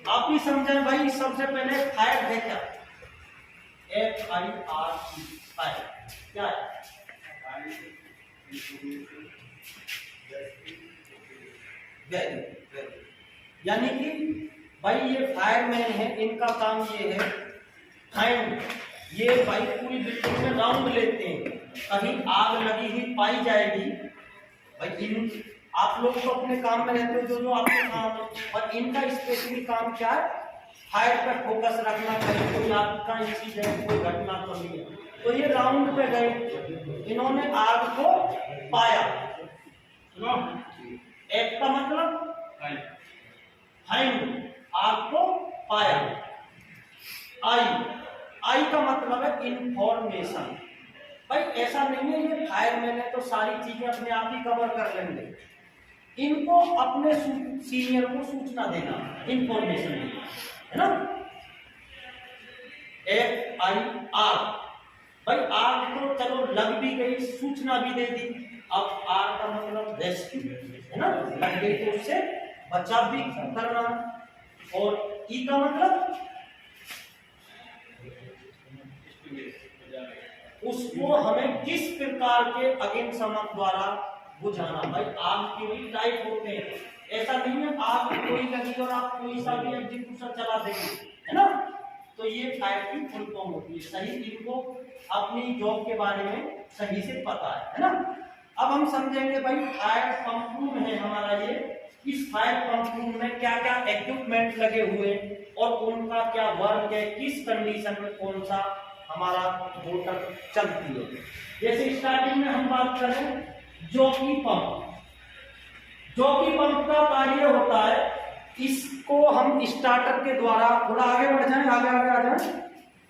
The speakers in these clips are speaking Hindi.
आप ही समझें भाई, सबसे पहले फायर है क्या? FIRE, फायर क्या है? यानी कि भाई ये फायरमैन है, इनका काम ये है फाइंड, ये भाई पूरी बिल्डिंग में राउंड लेते हैं, कहीं आग लगी हुई पाई जाएगी। भाई इन आप लोग तो अपने काम में रहते हो, जो जो आपके काम है, और इनका स्पेशली काम क्या है? फायर पर फोकस रखना, कहीं कोई आपका इंसिडेंट, कोई घटना तो नहीं है। तो ये राउंड पे गए, इन्होंने आग को पाया। एक का मतलब फाइंड, आग को पाया। आई का मतलब है इंफॉर्मेशन। भाई ऐसा नहीं है ये फायरमैन है तो सारी चीजें अपने आप ही कवर कर लेंगे, इनको अपने सीनियर को सूचना देना, इंफॉर्मेशन देना, है ना। FIR, भाई आग तो चलो लग भी गई, सूचना भी दे दी। अब R का मतलब रेस्क्यू, है ना, लग गई तो उससे बचाव भी करना। और E का मतलब उसको हमें किस प्रकार के अग्निशमन द्वारा बुझाना। भाई आग के भी टाइप होते हैं, ऐसा नहीं है आग कोई लगी और आप कोई सा भी एग्जीक्यूशन चला देंगे, है ना। तो ये फायर की फुल फॉर्म होती है। सही, इनको अपनी जॉब के बारे में सही से पता है ना। अब हम समझेंगे भाई फायर पंप रूम है हमारा ये, इस फायर पंप रूम में क्या क्या इक्विपमेंट लगे हुए और उनका क्या वर्क है, किस कंडीशन में कौन सा हमारा मोटर चलती है। जैसे स्टार्टिंग में हम बात करें जॉकी पंप। जॉकी पंप का कार्य होता है, इसको हम स्टार्टर के द्वारा, थोड़ा आगे बढ़ जाएं, आगे आगे आ जाएं,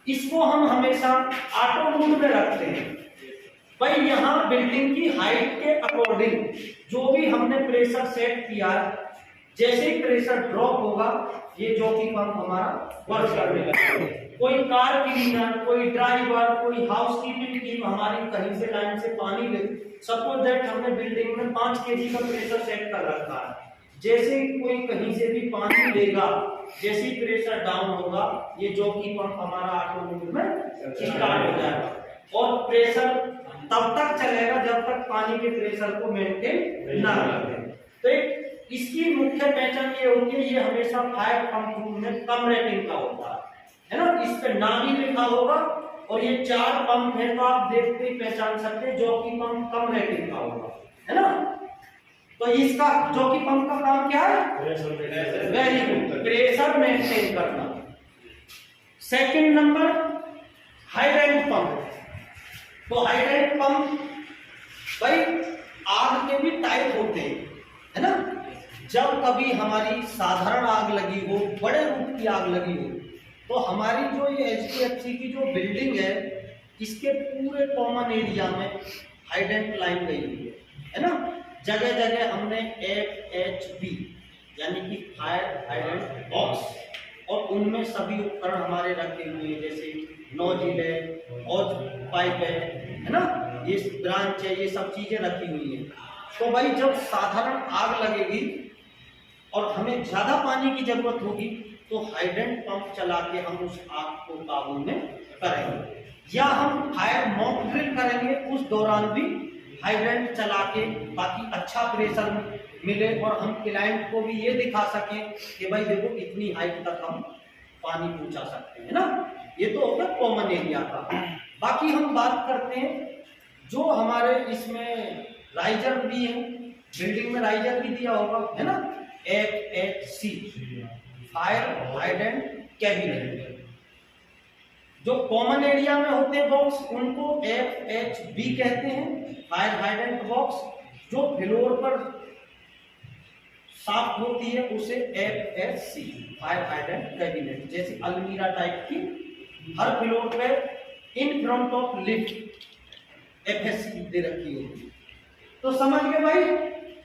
इसको हम हमेशा ऑटो मोड में रखते हैं। भाई यहाँ बिल्डिंग की हाइट के अकॉर्डिंग जो भी हमने प्रेशर सेट किया है, जैसे ही प्रेशर ड्रॉप होगा ये जॉकी पंप हमारा वर्क करने लगेगा। कोई कार क्लीनर, कोई ड्राइवर, कोई हाउसकीपिंग टीम हमारी कहीं से लाइन से पानी ले, सपोज दैट हमने बिल्डिंग में 5 kg का प्रेशर सेट कर रखा है, जैसे कोई कहीं से भी पानी लेगा, जैसे ही प्रेशर डाउन होगा ये जॉकी पंप हमारा ऑटोमेटिक में स्टार्ट हो जाएगा और प्रेशर तब तक चलेगा जब तक पानी के प्रेशर को मेंटेन ना रखे। तो इसकी मुख्य पहचान ये होती है, ये हमेशा फायर पंप रूम में कम रेटिंग का होता है ना। इस पे नाम ही लिखा होगा और ये 4 पंप है तो आप देखते ही पहचान सकते हैं जॉकी पंप कम रेटिंग का होगा, है ना। तो इसका जॉकी पंप का काम क्या है? वेरी गुड, प्रेशर मेंटेन करना। Second number hydrant pump. तो हाइड्रेंट पंप भाई आग के भी टाइप होते हैं, है ना। जब कभी हमारी साधारण आग लगी हो, बड़े रूप की आग लगी हो, तो हमारी जो ये HDFC की जो बिल्डिंग है, इसके पूरे कॉमन एरिया में हाइड्रेंट लाइन गई हुई है ना। जगह जगह हमने FHB यानी कि फायर हाइड्रेंट बॉक्स, और उनमें सभी उपकरण हमारे रखे हुए हैं, जैसे नोजल है, हॉज पाइप है ना, ये ब्रांच है, ये सब चीजें रखी हुई हैं। तो भाई जब साधारण आग लगेगी और हमें ज्यादा पानी की जरूरत होगी तो हाइड्रेंट पंप चला के हम उस आग को काबू में करेंगे, या हम फायर मॉक ड्रिल करेंगे उस दौरान भी हाइड्रेंट चला के, ताकि अच्छा प्रेशर मिले और हम क्लाइंट को भी ये दिखा सकें कि भाई देखो इतनी हाइट तक हम पानी पहुंचा सकते हैं ना। ये तो होगा कॉमन एरिया का। बाकी हम बात करते हैं जो हमारे इसमें राइजर भी है, बिल्डिंग में राइजर भी दिया होगा, है ना, FHC फायर हाइड्रेंट कैबिनेट। जो कॉमन एरिया में होते हैं बॉक्स उनको FHB कहते हैं, फायर हाइड्रेंट बॉक्स। जो फ्लोर पर साफ होती है उसे FHC फायर हाइड्रेंट कैबिनेट। जैसे अलमीरा टाइप की हर फ्लोर पे in front of lift FHC दे रखी होगी। तो समझ गए भाई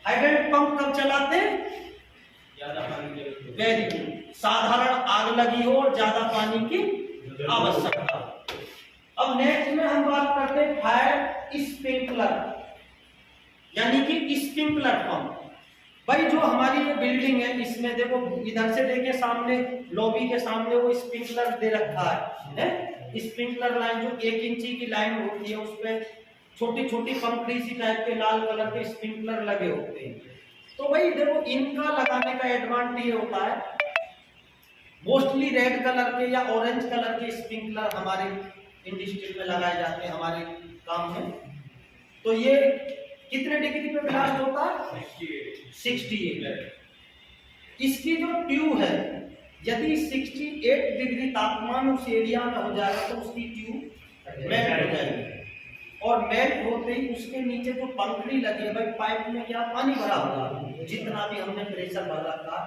हाइड्रेंट पंप कब चलाते हैं? ज्यादा पानी की जरूरत, वेरी गुड, साधारण आग लगी हो और ज्यादा पानी की आवश्यकता। अब नेक्स्ट में हम बात करते हैं फायर स्प्रिंकलर यानी कि स्प्रिंकलर पंप। भाई जो हमारी ये बिल्डिंग है इसमें देखो इधर से लेके सामने लॉबी के सामने वो स्प्रिंकलर दे रखा है स्प्रिंकलर लाइन जो 1 इंची की लाइन होती है उस पे छोटी छोटी पंखड़ी सी टाइप के लाल कलर के स्प्रिंकलर लगे होते हैं। तो भाई देखो इनका लगाने का एडवांटेज ये होता है मोस्टली रेड कलर के या ऑरेंज कलर के स्प्रिंकलर हमारे इंडस्ट्री में लगाए जाते हैं हमारे काम में। तो ये कितने डिग्री पे ब्लास्ट होता है 68। इसकी जो ट्यूब है यदि 68 डिग्री तापमान उस एरिया में हो जाएगा तो उसकी ट्यूब मेल्ट हो जाएगी और मेल्ट होते ही उसके नीचे जो पंखड़ी लगी है भाई पाइप में क्या पानी भरा होगा जितना भी हमने प्रेशर भर रखा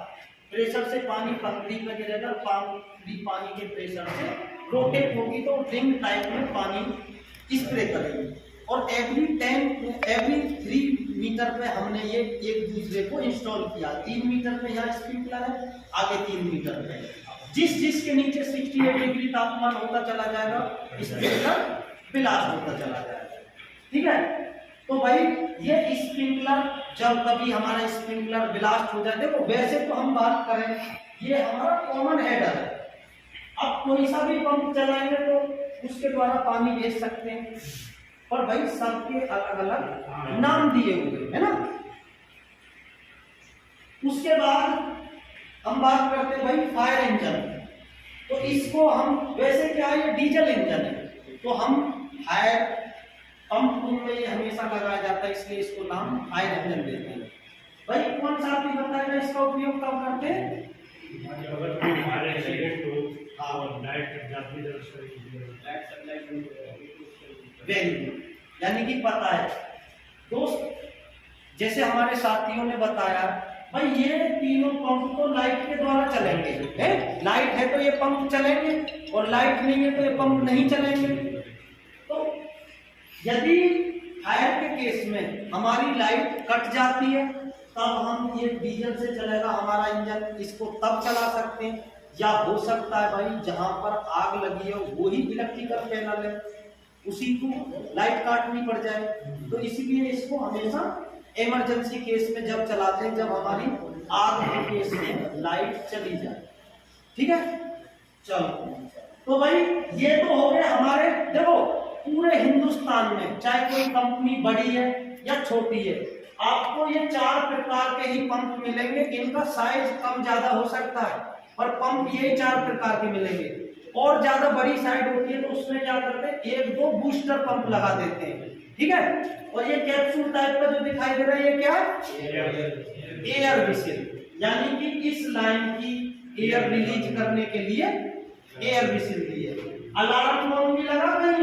प्रेशर से पानी पंखड़ी पे गिरेगा पंखड़ी पानी के प्रेशर से रोटेट होगी तो रिंग टाइप में पानी स्प्रे करेगी और एवरी 3 मीटर पे हमने ये एक दूसरे को इंस्टॉल किया। 3 मीटर पे यहाँ स्प्रिंकलर है आगे 3 मीटर पे जिसके नीचे 68 डिग्री तापमान होता चला जाएगा स्प्रिंकलर ब्लास्ट होता चला जाएगा। ठीक है तो भाई ये स्प्रिंकलर जब कभी हमारा स्प्रिंकलर ब्लास्ट हो जाए देखो वैसे तो हम बात करें ये हमारा कॉमन हेडर है। अब कोई सा भी पंप चलाएंगे तो उसके द्वारा पानी भेज सकते हैं पर भाई सबके अलग अलग नाम दिए हुए है ना। उसके बाद हम बात करते हैं भाई फायर इंजन। तो इसको हम वैसे क्या है ये डीजल इंजन है तो हम फायर पंप में ये हमेशा लगाया जाता है इसलिए इसको नाम फायर इंजन देते हैं। भाई कौन सा आपने बताया इसका उपयोग कब करते हैं यानी कि पता है दोस्त जैसे हमारे साथियों ने बताया भाई ये तीनों पंप तो लाइट के द्वारा चलेंगे है लाइट है तो ये पंप चलेंगे और लाइट नहीं है तो ये पंप नहीं चलेंगे। तो यदि फायर के केस में हमारी लाइट कट जाती है तब हम ये डीजल से चलेगा हमारा इंजन इसको तब चला सकते हैं या हो सकता है भाई जहां पर आग लगी है वही इलेक्ट्रिकल पैनल है उसी को लाइट काटनी पड़ जाए तो इसीलिए इसको हमेशा इमरजेंसी केस में जब चलाते हैं जब हमारी आग के केस में लाइट चली जाए। ठीक है चलो तो भाई ये तो हो गए हमारे देखो पूरे हिंदुस्तान में चाहे कोई कंपनी बड़ी है या छोटी है आपको ये 4 प्रकार के ही पंप मिलेंगे। इनका साइज कम ज्यादा हो सकता है पर पंप ये 4 प्रकार के मिलेंगे और ज्यादा बड़ी साइड होती है तो उसमें क्या करते हैं 1-2 बूस्टर पंप लगा देते हैं। ठीक है और ये कैप्सूल टाइप का जो दिखाई दे रहा है ये क्या है एयर विसिल यानी कि इस लाइन की एयर रिलीज करने के लिए एयर विसिल दी है। अलार्म कौन भी लगा कहीं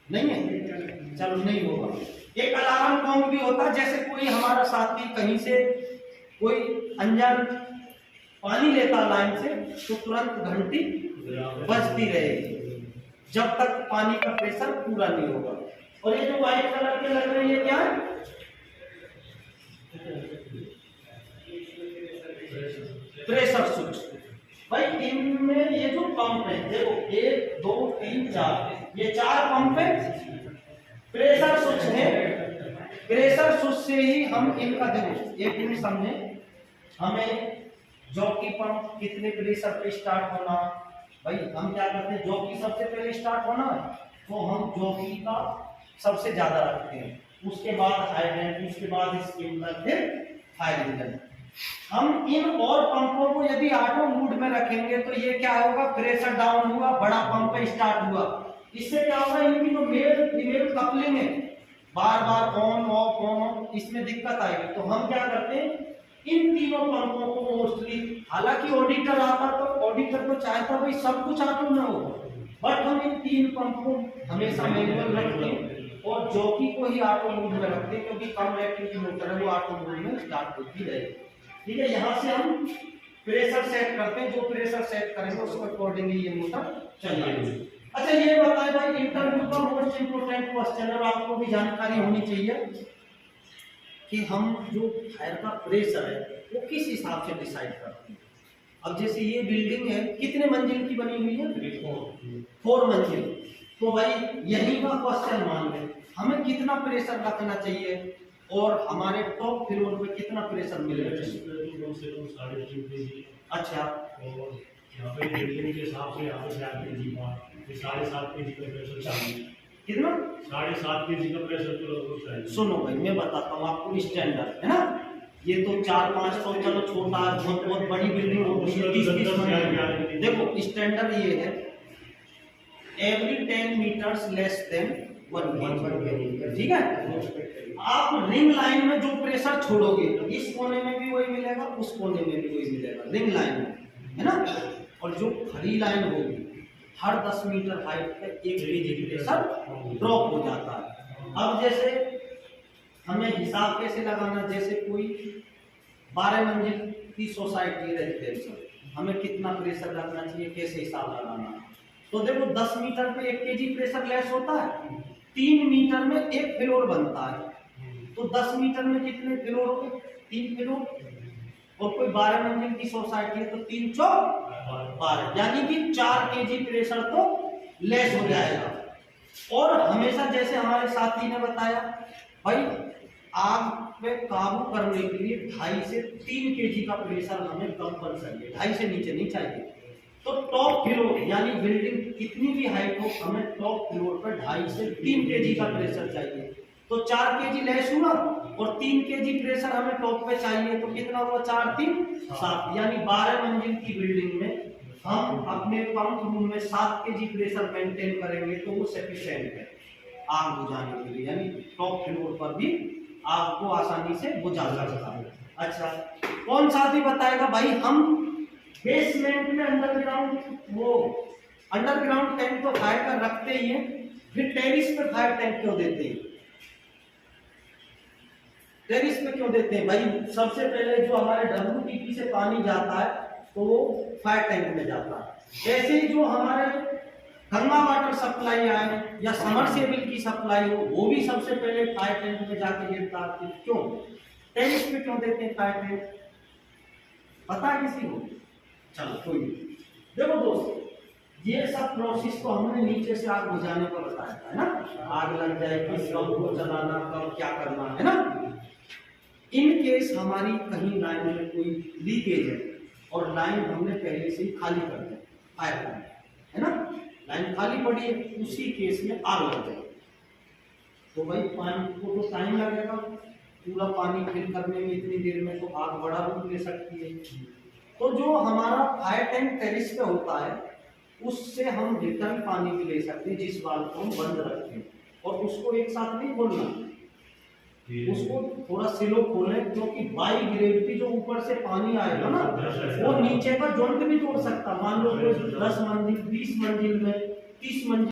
नहीं है चलो नहीं होगा। एक अलार्म कौन भी होता है जैसे कोई हमारा साथी कहीं से कोई अनजान पानी लेता लाइन से तो तुरंत घंटी बजती रहेगी जब तक पानी का प्रेशर पूरा नहीं होगा। और ये जो व्हाइट कलर के लग रहे हैं ये क्या है प्रेशर स्विच। भाई इनमें ये जो पंप है देखो 1 2 3 4 ये 4 पंप है प्रेशर स्विच है। प्रेशर स्विच से ही हम इनका देखो एक मिनट समझे हमें जॉकी पंप कितने प्रेशर पे स्टार्ट होना भाई हम क्या करते हैं जॉकी सबसे पहले स्टार्ट होना तो हम जॉकी का सबसे ज्यादा रखते हैं उसके बाद हाइड्रेंट उसके बाद स्प्रिंकलर फिर फायर इंजन। हम इन और पंपों को यदि ऑटो मोड में रखेंगे तो ये क्या होगा प्रेशर डाउन हुआ बड़ा पंप स्टार्ट हुआ इससे क्या होगा इनकी जो मेल फीमेल कपलिंग है बार बार ऑन ऑफ इसमें दिक्कत आएगी। तो हम क्या करते हैं इन तीनों पंपों को मोस्टली हालांकि ऑडिटर आता तो ऑडिटर तो चाहता भाई सब कुछ ऑटो में हो बट हम इन 3 पंप को हमेशा मैनुअल रखते हैं और जॉकी को ही ऑटो मोड में रखते हैं क्योंकि कम रेटिंग की मोटर है वो ऑटो मोड में स्टार्ट होती रहेगी। ठीक है यहाँ से हम प्रेशर सेट करते हैं जो प्रेशर सेट करेंगे उसके अकॉर्डिंगली ये मोटर चलेगी। अच्छा ये बताएं भाई इंटरव्यू का मोस्ट इंपोर्टेंट क्वेश्चन और आपको भी जानकारी होनी चाहिए कि हम जो फायर का प्रेशर है वो किस हिसाब से डिसाइड करते हैं। अब जैसे ये बिल्डिंग है कितने मंजिल की बनी हुई है 4 मंजिल तो भाई यही का क्वेश्चन मान लें हमें कितना प्रेशर रखना चाहिए और हमारे टॉप फ्लोर पे कितना प्रेशर मिलना चाहिए? कम से कम 3.5 kg। अच्छा, और यहाँ पे बिल्डिंग के हिसाब से यहाँ पे 4 kg का 7.5 kg का प्रेशर चाहिए। कितना? 7.5 kg का प्रेशर तो लगभग चाहिए। सुनो भाई, मैं बताता हूँ आपको स्टैंडर्ड, है ना? ये तो 400-500 चलो छोटा है, बहुत बहुत बड़ी बिल्डिंग होती है 30-30 मंजिल। देखो स्टैंडर्ड ये है, every 10 metres less than 1 kg, ठीक है? आप रिंग लाइन में जो प्रेशर छोड़ोगे, इस कोने में भी वही मिलेगा, उस कोने में भी वही मिलेगा, रिंग लाइन में, है ना? और जो खड़ी लाइन होगी, हर 10 मीटर हाइट पे 1 kg प्रेशर ड्रॉप हो जाता है। अब जैसे हमें हिसाब कैसे लगाना, जैसे कोई 12 मंजिल की सोसाइटी रेजिडेंशियल, हमें कितना प्रेशर रखना चाहिए, कैसे हिसाब लगाना? तो देखो 10 मीटर पे 1 kg प्रेशर लेस होता है, 3 मीटर में 1 फ्लोर बनता है, तो 10 मीटर में कितने फ्लोर हो गए? 3 फ्लोर। और कोई 12 मंजिल की सोसाइटी है तो 3 चौक 12, यानी कि 4 kg प्रेशर तो लेस हो जाएगा। और हमेशा जैसे हमारे साथी ने बताया भाई, आग पे काबू करने के लिए 2.5 से 3 kg का प्रेशर हमें कंपल्सरी है, 2.5 से नीचे नहीं चाहिए। तो टॉप फ्लोर यानी बिल्डिंग कितनी भी हाइट हो, हमें टॉप फ्लोर पर 2.5 से 3 kg का प्रेशर चाहिए। तो 4 kg लेस हुआ और 3 kg प्रेशर हमें टॉप पे चाहिए, तो कितना हुआ? 4 3 7, यानी 12 मंजिल की बिल्डिंग में हम अपने पंप रूम में 7 kg प्रेशर मेंटेन करेंगे तो वो सफिशिएंट है आग बुझाने के लिए, यानी टॉप फ्लोर पर भी आग को आसानी से बुझा सकता है। अच्छा, कौन साथी बताएगा भाई, हम बेसमेंट में अंडरग्राउंड टैंक तो फायर कर रखते ही हैं, फिर टेरिस पे फायर टैंक क्यों देते हैं? टेरिस पे क्यों देते हैं भाई? सबसे पहले जो हमारे WTP से पानी जाता है तो वो फायर टैंक में जाता है। ऐसे ही जो हमारे गंगा वाटर सप्लाई आए या समरसेबल की सप्लाई हो, वो भी सबसे पहले फायर टैंक में जाके गिरता है। क्यों टेरिस पे क्यों देते हैं फायर टैंक? पता है किसी को? चलो कोई नहीं। देखो दोस्तों, ये सब प्रोसेस तो हमने नीचे से आग बुझाने को बताया था, है ना? आग लग जाए, किस कब को जलाना, कब क्या करना है ना? इन केस हमारी कहीं लाइन में कोई लीकेज है और लाइन हमने पहले से ही खाली कर दी, फायर लाइन, है ना? लाइन खाली पड़ी है, उसी केस में आग लग जाए तो भाई पानी को तो टाइम लगेगा, पूरा पानी फिल करने में इतनी देर में तो आग बड़ा रूप ले सकती है। तो जो हमारा फायर टैंक टेरिस पे होता है, उससे हम रिटर्न पानी भी ले सकते हैं, जिस वाल्व को हम बंद रखते हैं, और उसको एक साथ नहीं खोलना, उसको थोड़ा स्लो खोलें, क्योंकि बाई ग्रेविटी जो ऊपर से पानी आएगा ना, वो नीचे का जॉइंट भी तोड़ सकता। मान लो कोई 10 मंजिल 20 मंजिल में 30 मंजिल